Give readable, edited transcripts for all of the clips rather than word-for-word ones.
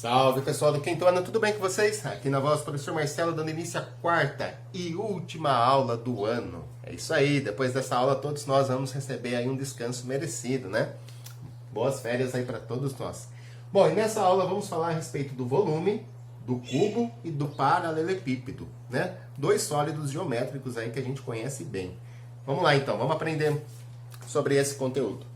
Salve pessoal do Quinto Ano, tudo bem com vocês? Aqui na voz, professor Marcelo, dando início à quarta e última aula do ano. É isso aí, depois dessa aula todos nós vamos receber aí um descanso merecido, né? Boas férias aí para todos nós. Bom, e nessa aula vamos falar a respeito do volume, do cubo e do paralelepípedo, né? Dois sólidos geométricos aí que a gente conhece bem. Vamos lá então, vamos aprender sobre esse conteúdo.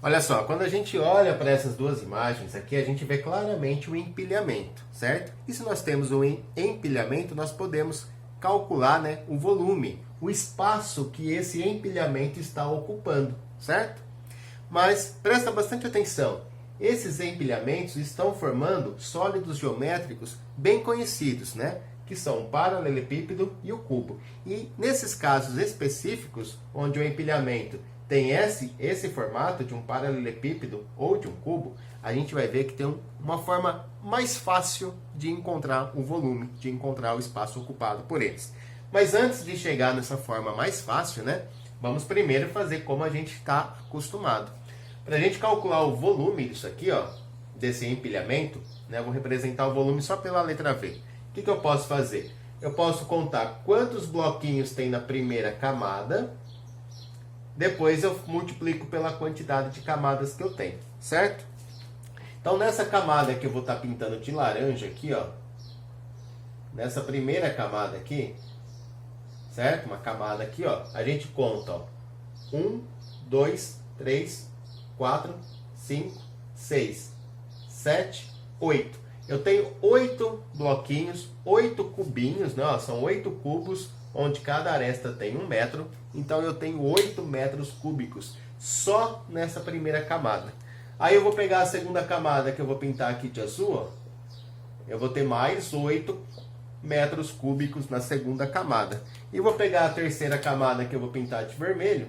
Olha só, quando a gente olha para essas duas imagens aqui, a gente vê claramente o empilhamento, certo? E se nós temos um empilhamento, nós podemos calcular, né, o volume, o espaço que esse empilhamento está ocupando, certo? Mas presta bastante atenção, esses empilhamentos estão formando sólidos geométricos bem conhecidos, né? Que são o paralelepípedo e o cubo. E nesses casos específicos, onde o empilhamento tem esse formato de um paralelepípedo ou de um cubo, a gente vai ver que tem uma forma mais fácil de encontrar o volume, de encontrar o espaço ocupado por eles. Mas antes de chegar nessa forma mais fácil, né, vamos primeiro fazer como a gente está acostumado. Para a gente calcular o volume disso aqui, ó, desse empilhamento, né, eu vou representar o volume só pela letra V. O que eu posso fazer? Eu posso contar quantos bloquinhos tem na primeira camada. Depois eu multiplico pela quantidade de camadas que eu tenho, certo? Então nessa camada que eu vou estar pintando de laranja aqui, ó, nessa primeira camada aqui, certo? Uma camada aqui, ó, a gente conta, ó, 1, 2, 3, 4, 5, 6, 7, 8. Eu tenho 8 bloquinhos, 8 cubinhos, né? Ó, são 8 cubos, onde cada aresta tem 1 metro, então eu tenho 8 metros cúbicos só nessa primeira camada. Aí eu vou pegar a segunda camada que eu vou pintar aqui de azul, ó, eu vou ter mais 8 metros cúbicos na segunda camada. E vou pegar a terceira camada que eu vou pintar de vermelho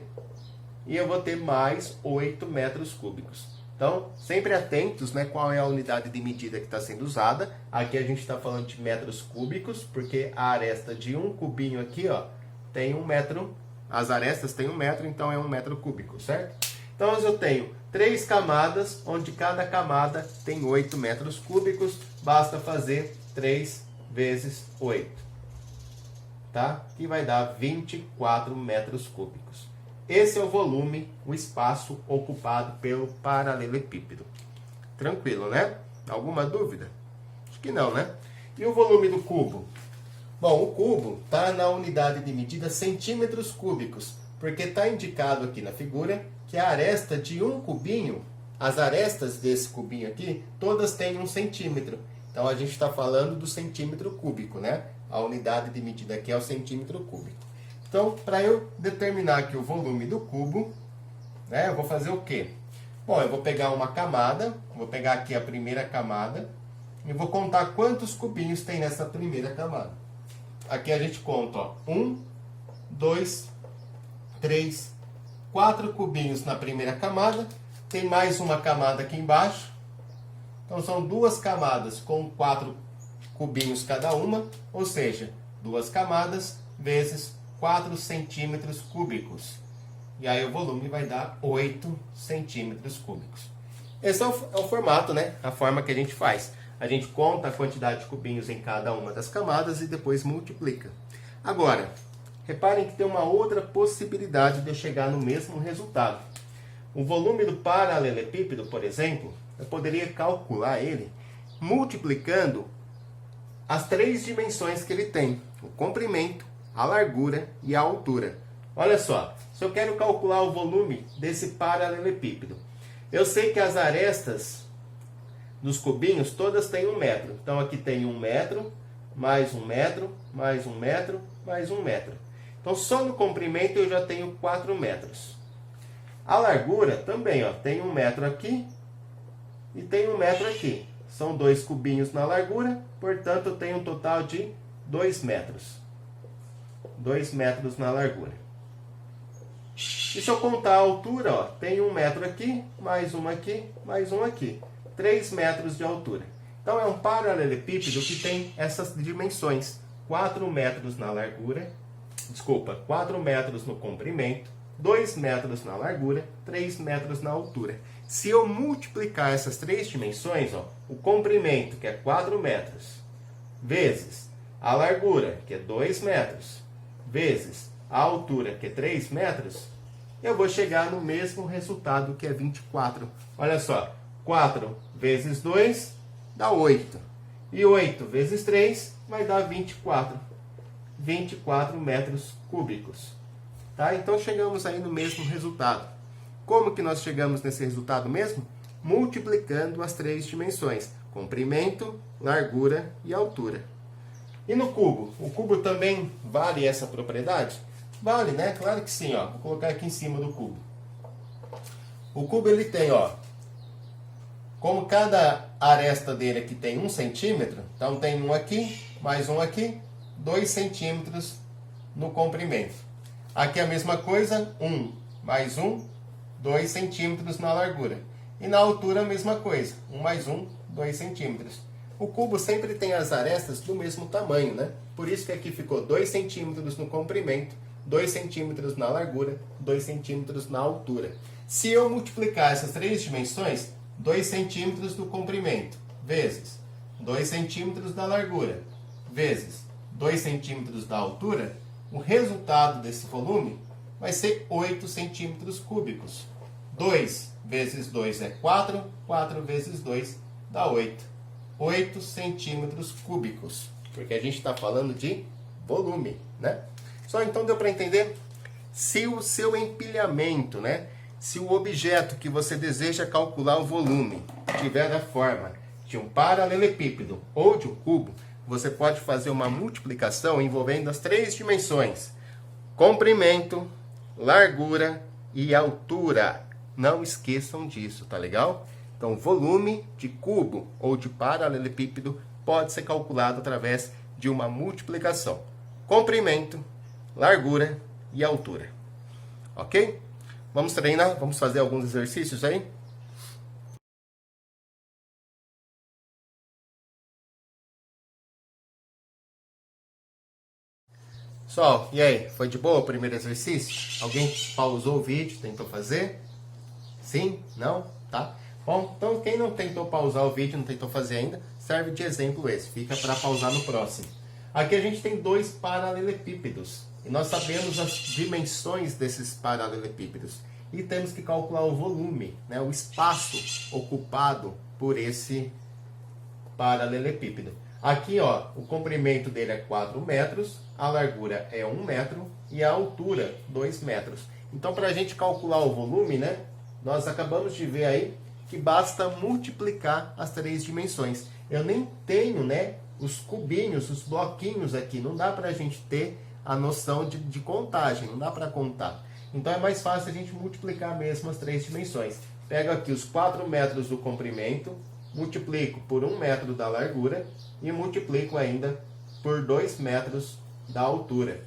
e eu vou ter mais 8 metros cúbicos. Então, sempre atentos, né, qual é a unidade de medida que está sendo usada. Aqui a gente está falando de metros cúbicos, porque a aresta de um cubinho aqui, ó, tem 1 metro. As arestas têm 1 metro, então é 1 metro cúbico, certo? Então eu tenho 3 camadas, onde cada camada tem 8 metros cúbicos. Basta fazer 3 vezes 8, tá? Que vai dar 24 metros cúbicos. Esse é o volume, o espaço ocupado pelo paralelepípedo. Tranquilo, né? Alguma dúvida? Acho que não, né? E o volume do cubo? Bom, o cubo está na unidade de medida centímetros cúbicos, porque está indicado aqui na figura que a aresta de um cubinho, as arestas desse cubinho aqui, todas têm 1 centímetro. Então a gente está falando do centímetro cúbico, né? A unidade de medida aqui é o centímetro cúbico. Então, para eu determinar aqui o volume do cubo, né, eu vou fazer o quê? Bom, eu vou pegar uma camada, vou pegar aqui a primeira camada, e vou contar quantos cubinhos tem nessa primeira camada. Aqui a gente conta, ó, 1, 2, 3, 4 cubinhos na primeira camada, tem mais uma camada aqui embaixo, então são 2 camadas com 4 cubinhos cada uma, ou seja, 2 camadas vezes 4 centímetros cúbicos. E aí o volume vai dar 8 centímetros cúbicos. Esse é o formato, né? A forma que a gente faz. A gente conta a quantidade de cubinhos em cada uma das camadas e depois multiplica. Agora, reparem que tem uma outra possibilidade de eu chegar no mesmo resultado. O volume do paralelepípedo, por exemplo, eu poderia calcular ele multiplicando as 3 dimensões que ele tem. O comprimento, a largura e a altura. Olha só, se eu quero calcular o volume desse paralelepípedo, eu sei que as arestas dos cubinhos todas têm 1 metro. Então aqui tem 1 metro, mais 1 metro, mais 1 metro, mais 1 metro. Então só no comprimento eu já tenho 4 metros. A largura também, ó, tem 1 metro aqui e tem 1 metro aqui. São 2 cubinhos na largura, portanto eu tenho um total de 2 metros. 2 metros na largura. E se eu contar a altura, ó, tem 1 metro aqui, mais um aqui, mais um aqui. 3 metros de altura. Então é um paralelepípedo que tem essas dimensões. 4 metros na largura, 4 metros no comprimento, 2 metros na largura, 3 metros na altura. Se eu multiplicar essas três dimensões, ó, o comprimento, que é 4 metros, vezes a largura, que é 2 metros, vezes a altura, que é 3 metros, eu vou chegar no mesmo resultado, que é 24. Olha só, 4 vezes 2 dá 8. E 8 vezes 3 vai dar 24. 24 metros cúbicos. Tá? Então chegamos aí no mesmo resultado. Como que nós chegamos nesse resultado mesmo? Multiplicando as três dimensões: comprimento, largura e altura. E no cubo? O cubo também vale essa propriedade? Vale, né? Claro que sim, ó. Vou colocar aqui em cima do cubo. O cubo ele tem, ó, como cada aresta dele aqui tem 1 centímetro, então tem um aqui, mais um aqui, 2 centímetros no comprimento. Aqui a mesma coisa, 1 mais 1, 2 centímetros na largura. E na altura a mesma coisa, 1 mais 1, 2 centímetros. O cubo sempre tem as arestas do mesmo tamanho, né? Por isso que aqui ficou 2 centímetros no comprimento, 2 centímetros na largura, 2 centímetros na altura. Se eu multiplicar essas três dimensões, 2 centímetros do comprimento, vezes 2 centímetros da largura, vezes 2 centímetros da altura, o resultado desse volume vai ser 8 centímetros cúbicos. 2 vezes 2 é 4, 4 vezes 2 dá 8. 8 centímetros cúbicos, porque a gente está falando de volume, né? Só então deu para entender? Se o seu empilhamento, né? Se o objeto que você deseja calcular o volume tiver a forma de um paralelepípedo ou de um cubo, você pode fazer uma multiplicação envolvendo as três dimensões: comprimento, largura e altura. Não esqueçam disso, tá legal? Então, volume de cubo ou de paralelepípedo pode ser calculado através de uma multiplicação: comprimento, largura e altura. Ok? Vamos treinar? Vamos fazer alguns exercícios aí? Pessoal, e aí? Foi de boa o primeiro exercício? Alguém pausou o vídeo, tentou fazer? Sim? Não? Tá? Bom, então quem não tentou pausar o vídeo, não tentou fazer ainda, serve de exemplo esse. Fica para pausar no próximo. Aqui a gente tem dois paralelepípedos. E nós sabemos as dimensões desses paralelepípedos. E temos que calcular o volume, né, o espaço ocupado por esse paralelepípedo. Aqui, ó, o comprimento dele é 4 metros, a largura é 1 metro e a altura 2 metros. Então, para a gente calcular o volume, né, nós acabamos de ver aí que basta multiplicar as três dimensões. Eu nem tenho, né, os cubinhos, os bloquinhos aqui. Não dá para a gente ter a noção de contagem, não dá para contar. Então, é mais fácil a gente multiplicar mesmo as três dimensões. Pego aqui os 4 metros do comprimento, multiplico por 1 metro da largura e multiplico ainda por 2 metros da altura.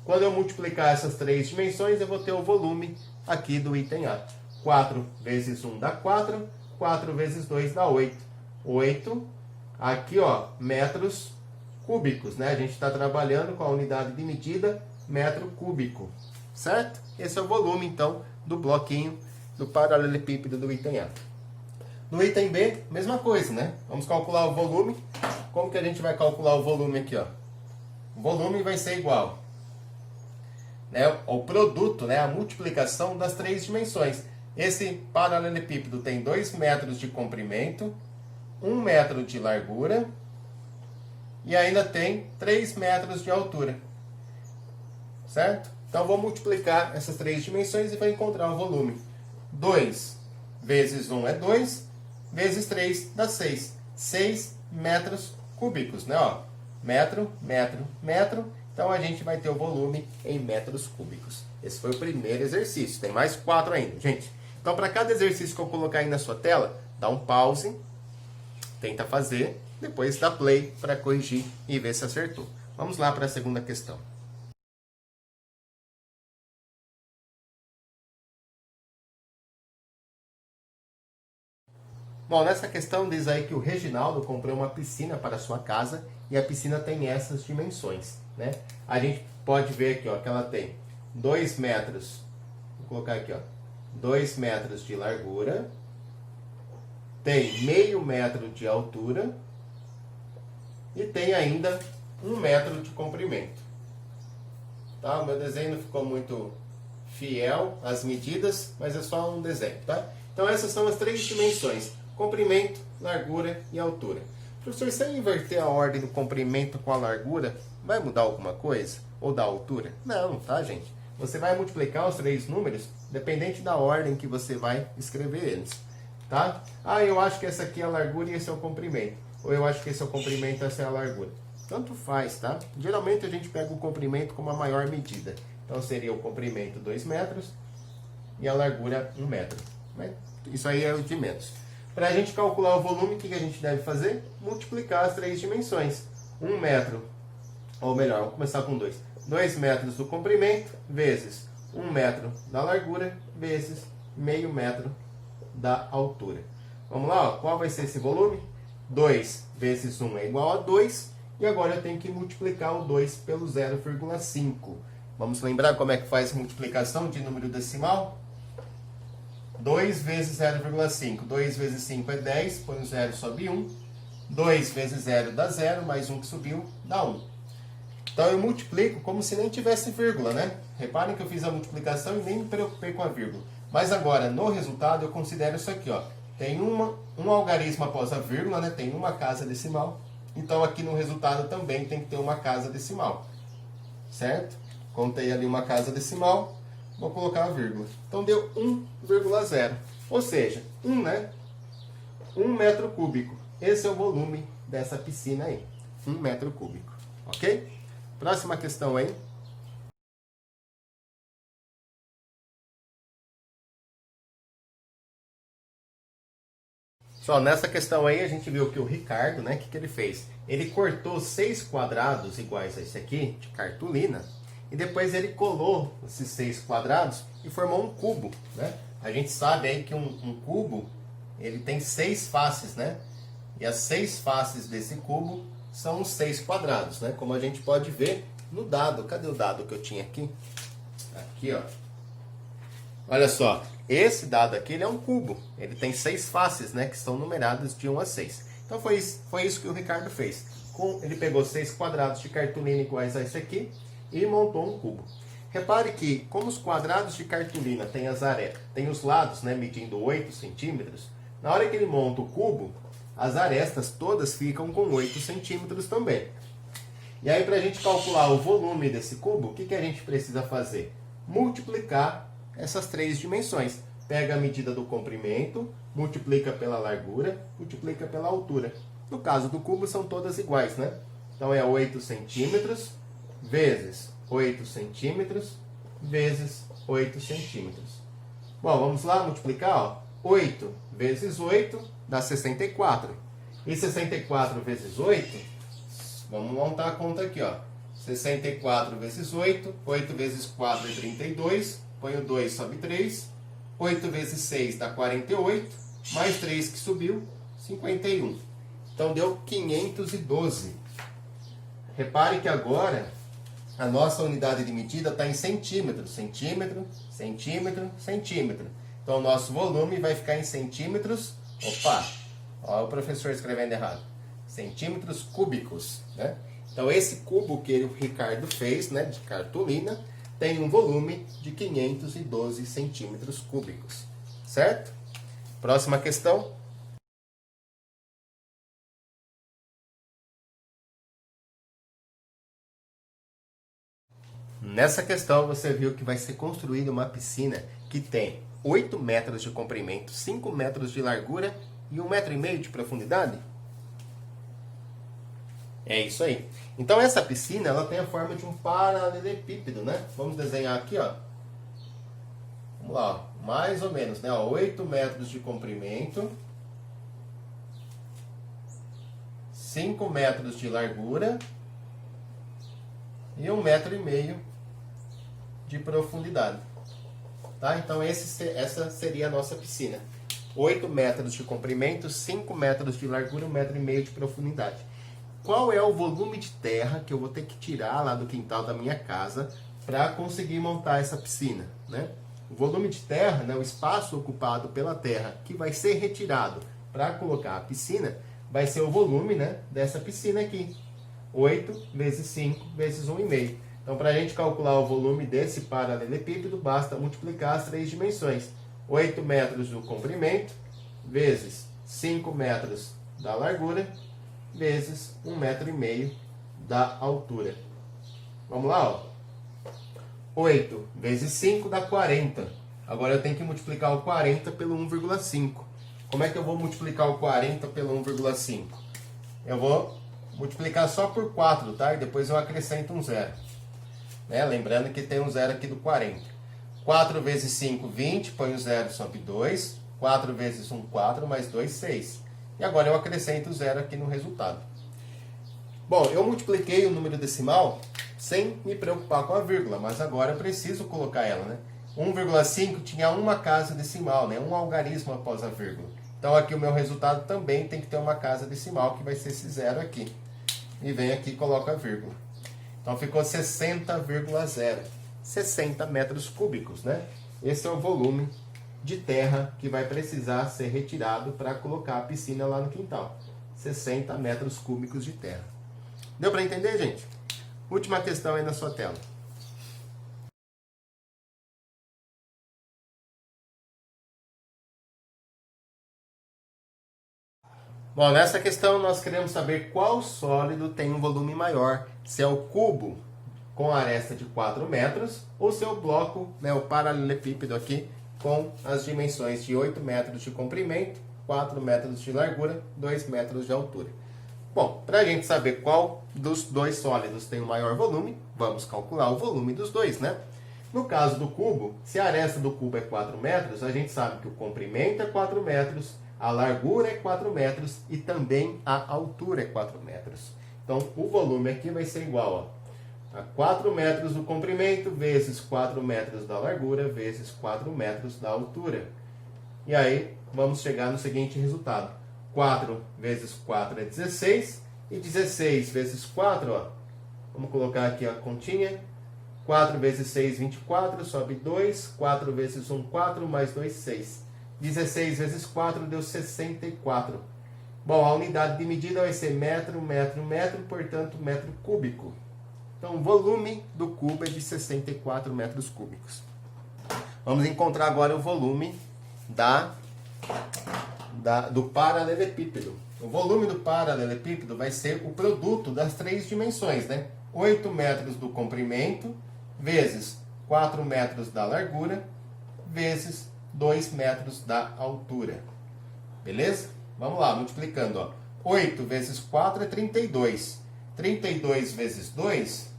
Quando eu multiplicar essas três dimensões, eu vou ter o volume aqui do item A. 4 vezes 1 dá 4, 4 vezes 2 dá 8. 8, aqui ó, metros cúbicos, né? A gente está trabalhando com a unidade de medida metro cúbico, certo? Esse é o volume, então, do bloquinho do paralelepípedo do item A. No item B, mesma coisa, né? Vamos calcular o volume. Como que a gente vai calcular o volume aqui, ó? O volume vai ser igual, né, ao produto, né, a multiplicação das três dimensões. Esse paralelepípedo tem 2 metros de comprimento, 1 metro de largura e ainda tem 3 metros de altura. Certo? Então, vou multiplicar essas três dimensões e vou encontrar o volume. 2 vezes 1 é 2, vezes 3 dá 6. 6 metros cúbicos, né? Ó, metro, metro, metro. Então, a gente vai ter o volume em metros cúbicos. Esse foi o primeiro exercício. Tem mais 4 ainda, gente. Então, para cada exercício que eu colocar aí na sua tela, dá um pause, tenta fazer, depois dá play para corrigir e ver se acertou. Vamos lá para a segunda questão. Bom, nessa questão diz aí que o Reginaldo comprou uma piscina para sua casa e a piscina tem essas dimensões, né? A gente pode ver aqui, ó, que ela tem 2 metros, vou colocar aqui, ó, 2 metros de largura, tem meio metro de altura e tem ainda 1 metro de comprimento. Tá? O meu desenho não ficou muito fiel às medidas, mas é só um desenho, tá? Então essas são as 3 dimensões: comprimento, largura e altura. Professor, se eu inverter a ordem do comprimento com a largura, vai mudar alguma coisa? Ou da altura? Não, tá, gente? Você vai multiplicar os 3 números, dependente da ordem que você vai escrever eles, tá? Ah, eu acho que essa aqui é a largura e esse é o comprimento. Ou eu acho que esse é o comprimento e essa é a largura. Tanto faz, tá? Geralmente a gente pega o comprimento como a maior medida. Então seria o comprimento 2 metros e a largura 1 metro. Mas isso aí é o de menos. Para a gente calcular o volume, o que a gente deve fazer? Multiplicar as 3 dimensões. 1 metro, ou melhor, vamos começar com 2. 2 metros do comprimento vezes 1 metro da largura vezes meio metro da altura. Vamos lá, ó. Qual vai ser esse volume? 2 vezes 1 é igual a 2. E agora eu tenho que multiplicar o 2 pelo 0,5. Vamos lembrar como é que faz multiplicação de número decimal? 2 vezes 0,5. 2 vezes 5 é 10, põe o 0 sobe 1. 2 vezes 0 dá 0, mais 1 que subiu dá 1. Então eu multiplico como se nem tivesse vírgula, né? Reparem que eu fiz a multiplicação e nem me preocupei com a vírgula. Mas agora, no resultado, eu considero isso aqui, ó. Tem um algarismo após a vírgula, né? Tem uma casa decimal. Então aqui no resultado também tem que ter uma casa decimal. Certo? Contei ali uma casa decimal, vou colocar a vírgula. Então deu 1,0. Ou seja, 1, né? 1 metro cúbico. Esse é o volume dessa piscina aí. 1 metro cúbico. Ok? Próxima questão aí. Só nessa questão aí a gente viu que o Ricardo, né, o que ele fez? Ele cortou 6 quadrados iguais a esse aqui, de cartolina, e depois ele colou esses 6 quadrados e formou um cubo, né? A gente sabe aí que um cubo, ele tem 6 faces, né? E as 6 faces desse cubo são os 6 quadrados, né? Como a gente pode ver no dado. Cadê o dado que eu tinha aqui? Aqui, ó. Olha só, esse dado aqui ele é um cubo. Ele tem 6 faces, né? Que são numeradas de 1 a 6. Então foi isso que o Ricardo fez. Ele pegou 6 quadrados de cartolina iguais a esse aqui e montou um cubo. Repare que, como os quadrados de cartolina têm tem os lados, né, medindo 8 centímetros, na hora que ele monta o cubo, as arestas todas ficam com 8 centímetros também. E aí, para a gente calcular o volume desse cubo, o que a gente precisa fazer? Multiplicar essas 3 dimensões. Pega a medida do comprimento, multiplica pela largura, multiplica pela altura. No caso do cubo, são todas iguais, né? Então, é 8 centímetros vezes 8 centímetros vezes 8 centímetros. Bom, vamos lá multiplicar, ó. 8 vezes 8 dá 64. E 64 vezes 8, vamos montar a conta aqui, ó. 64 vezes 8, 8 vezes 4 é 32, põe o 2, sobe 3. 8 vezes 6 dá 48, mais 3 que subiu, 51. Então deu 512. Repare que agora a nossa unidade de medida está em centímetros. Centímetro, centímetro, centímetro. Então o nosso volume vai ficar em centímetros. Opa! Olha o professor escrevendo errado. Centímetros cúbicos, né? Então esse cubo que o Ricardo fez, né, de cartolina, tem um volume de 512 centímetros cúbicos. Certo? Próxima questão. Nessa questão você viu que vai ser construída uma piscina que tem 8 metros de comprimento, 5 metros de largura e 1,5 metro de profundidade? É isso aí. Então essa piscina ela tem a forma de um paralelepípedo, né? Vamos desenhar aqui, ó. Vamos lá, ó. Mais ou menos, né? Ó, 8 metros de comprimento, 5 metros de largura e 1,5 metro de profundidade. Tá? Então essa seria a nossa piscina. 8 metros de comprimento, 5 metros de largura, 1,5 m de profundidade. Qual é o volume de terra que eu vou ter que tirar lá do quintal da minha casa para conseguir montar essa piscina, né? O volume de terra, né, o espaço ocupado pela terra que vai ser retirado para colocar a piscina, vai ser o volume, né, dessa piscina aqui. 8 vezes 5 vezes 1,5. Então, para a gente calcular o volume desse paralelepípedo, basta multiplicar as três dimensões. 8 metros do comprimento, vezes 5 metros da largura, vezes 1,5 m da altura. Vamos lá, ó. 8 vezes 5 dá 40. Agora eu tenho que multiplicar o 40 pelo 1,5. Como é que eu vou multiplicar o 40 pelo 1,5? Eu vou multiplicar só por 4, tá? E depois eu acrescento um zero. Né? Lembrando que tem um zero aqui do 40. 4 vezes 5, 20. Põe o zero, sobe 2. 4 vezes 1, 4. Mais 2, 6. E agora eu acrescento o zero aqui no resultado. Bom, eu multipliquei o número decimal sem me preocupar com a vírgula, mas agora eu preciso colocar ela, né? 1,5 tinha uma casa decimal, né? Um algarismo após a vírgula. Então aqui o meu resultado também tem que ter uma casa decimal, que vai ser esse zero aqui. E vem aqui e coloca a vírgula. Então ficou 60,0. 60 metros cúbicos, né? Esse é o volume de terra que vai precisar ser retirado para colocar a piscina lá no quintal. 60 metros cúbicos de terra. Deu para entender, gente? Última questão aí na sua tela. Bom, nessa questão nós queremos saber qual sólido tem um volume maior. Se é o cubo com aresta de 4 metros ou se é o bloco, né, o paralelepípedo aqui, com as dimensões de 8 metros de comprimento, 4 metros de largura, 2 metros de altura. Bom, para a gente saber qual dos dois sólidos tem o maior volume, vamos calcular o volume dos dois, né? No caso do cubo, se a aresta do cubo é 4 metros, a gente sabe que o comprimento é 4 metros, a largura é 4 metros e também a altura é 4 metros. Então, o volume aqui vai ser igual a 4 metros do comprimento vezes 4 metros da largura vezes 4 metros da altura. E aí, vamos chegar no seguinte resultado. 4 vezes 4 é 16, e 16 vezes 4, ó, vamos colocar aqui a continha, 4 vezes 6, 24, sobe 2, 4 vezes 1, 4, mais 2, 6. 16 vezes 4 deu 64. Bom, a unidade de medida vai ser metro, metro, metro, portanto, metro cúbico. Então, o volume do cubo é de 64 metros cúbicos. Vamos encontrar agora o volume do paralelepípedo. O volume do paralelepípedo vai ser o produto das três dimensões, né? 8 metros do comprimento, vezes 4 metros da largura, vezes 2 metros da altura. Beleza? Vamos lá, multiplicando. Ó. 8 vezes 4 é 32. 32 vezes 2,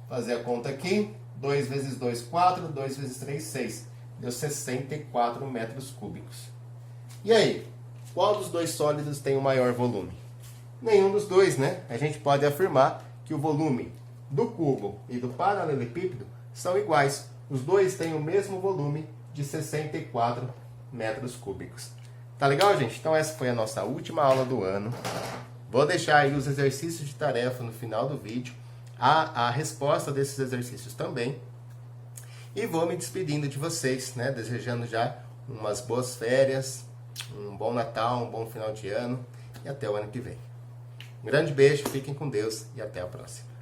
fazer a conta aqui. 2 vezes 2, 4. 2 vezes 3, 6. Deu 64 metros cúbicos. E aí? Qual dos dois sólidos tem o maior volume? Nenhum dos dois, né? A gente pode afirmar que o volume do cubo e do paralelepípedo são iguais. Os dois têm o mesmo volume de 64 metros cúbicos. Tá legal, gente? Então essa foi a nossa última aula do ano. Vou deixar aí os exercícios de tarefa no final do vídeo. A resposta desses exercícios também. E vou me despedindo de vocês, né? Desejando já umas boas férias, um bom Natal, um bom final de ano e até o ano que vem. Um grande beijo, fiquem com Deus e até a próxima.